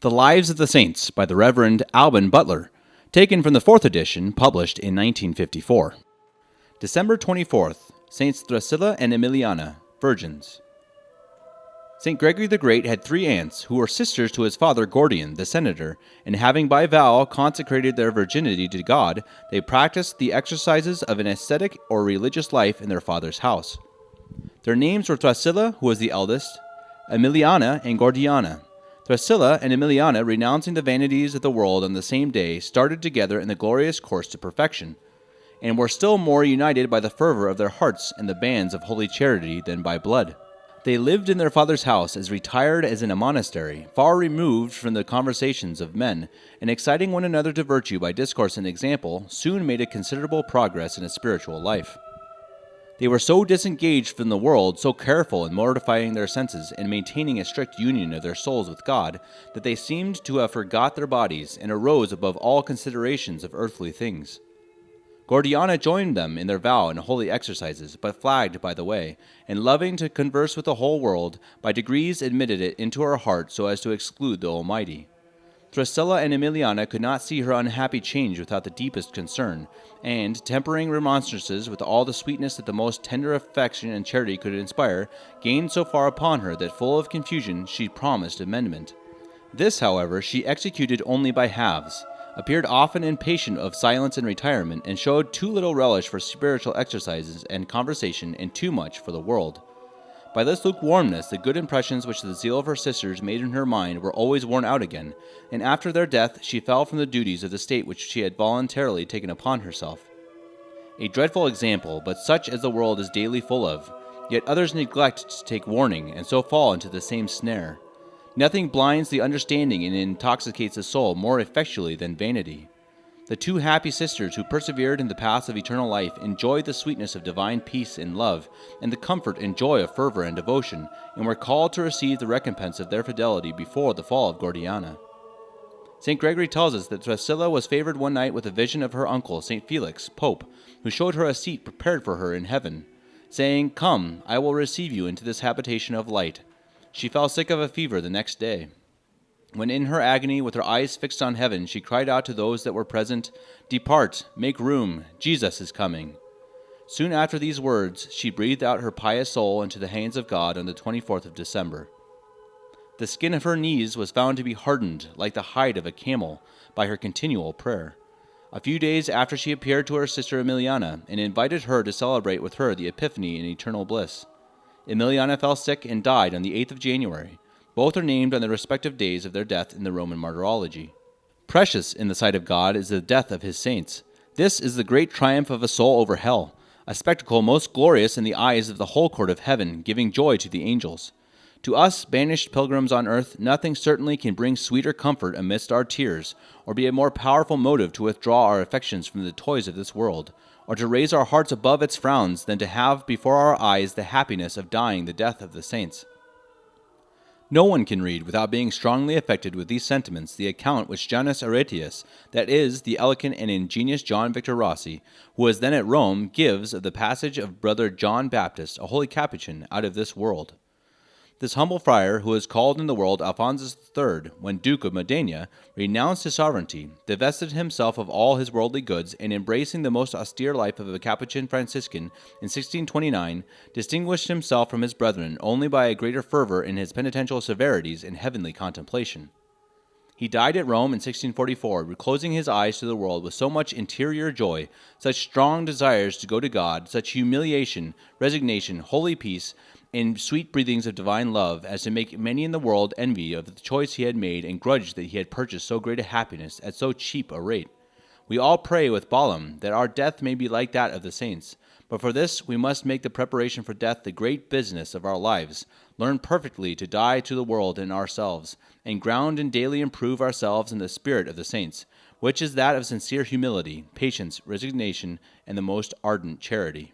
The Lives of the Saints by the Reverend Alban Butler, taken from the 4th edition, published in 1954. December 24th, Saints Thrasila and Emiliana, virgins. St. Gregory the Great had 3 aunts who were sisters to his father Gordian, the senator, and having by vow consecrated their virginity to God, they practiced the exercises of an ascetic or religious life in their father's house. Their names were Thrasila, who was the eldest, Emiliana, and Gordiana. Thrasila and Emiliana, renouncing the vanities of the world on the same day, started together in the glorious course to perfection, and were still more united by the fervor of their hearts and the bands of holy charity than by blood. They lived in their father's house as retired as in a monastery, far removed from the conversations of men, and exciting one another to virtue by discourse and example, soon made a considerable progress in a spiritual life. They were so disengaged from the world, so careful in mortifying their senses and maintaining a strict union of their souls with God, that they seemed to have forgot their bodies and arose above all considerations of earthly things. Gordiana joined them in their vow and holy exercises, but flagged by the way, and loving to converse with the whole world, by degrees admitted it into her heart so as to exclude the Almighty. Thrasila and Emiliana could not see her unhappy change without the deepest concern, and, tempering remonstrances with all the sweetness that the most tender affection and charity could inspire, gained so far upon her that, full of confusion, she promised amendment. This, however, she executed only by halves, appeared often impatient of silence and retirement, and showed too little relish for spiritual exercises and conversation, and too much for the world. By this lukewarmness, the good impressions which the zeal of her sisters made in her mind were always worn out again, and after their death she fell from the duties of the state which she had voluntarily taken upon herself. A dreadful example, but such as the world is daily full of, yet others neglect to take warning, and so fall into the same snare. Nothing blinds the understanding and intoxicates the soul more effectually than vanity. The 2 happy sisters who persevered in the paths of eternal life enjoyed the sweetness of divine peace and love, and the comfort and joy of fervor and devotion, and were called to receive the recompense of their fidelity before the fall of Gordiana. St. Gregory tells us that Thrasila was favored one night with a vision of her uncle, St. Felix, Pope, who showed her a seat prepared for her in heaven, saying, "Come, I will receive you into this habitation of light." She fell sick of a fever the next day, when in her agony, with her eyes fixed on heaven, she cried out to those that were present, "Depart, make room, Jesus is coming." Soon after these words, she breathed out her pious soul into the hands of God on the 24th of December. The skin of her knees was found to be hardened like the hide of a camel by her continual prayer. A few days after she appeared to her sister Emiliana, and invited her to celebrate with her the Epiphany in eternal bliss. Emiliana fell sick and died on the 8th of January. Both are named on the respective days of their death in the Roman martyrology. Precious in the sight of God is the death of his saints. This is the great triumph of a soul over hell, a spectacle most glorious in the eyes of the whole court of heaven, giving joy to the angels. To us, banished pilgrims on earth, nothing certainly can bring sweeter comfort amidst our tears, or be a more powerful motive to withdraw our affections from the toys of this world, or to raise our hearts above its frowns, than to have before our eyes the happiness of dying the death of the saints. No one can read without being strongly affected with these sentiments the account which Janus Aretius, that is, the eloquent and ingenious John Victor Rossi, who was then at Rome, gives of the passage of Brother John Baptist, a holy Capuchin, out of this world. This humble friar, who was called in the world Alphonsus III, when Duke of Modena, renounced his sovereignty, divested himself of all his worldly goods, and embracing the most austere life of a Capuchin Franciscan in 1629, distinguished himself from his brethren only by a greater fervor in his penitential severities and heavenly contemplation. He died at Rome in 1644, reclosing his eyes to the world with so much interior joy, such strong desires to go to God, such humiliation, resignation, holy peace, and sweet breathings of divine love, as to make many in the world envy of the choice he had made, and grudge that he had purchased so great a happiness at so cheap a rate. We all pray with Balaam that our death may be like that of the saints. But for this we must make the preparation for death the great business of our lives, learn perfectly to die to the world and ourselves, and ground and daily improve ourselves in the spirit of the saints, which is that of sincere humility, patience, resignation, and the most ardent charity.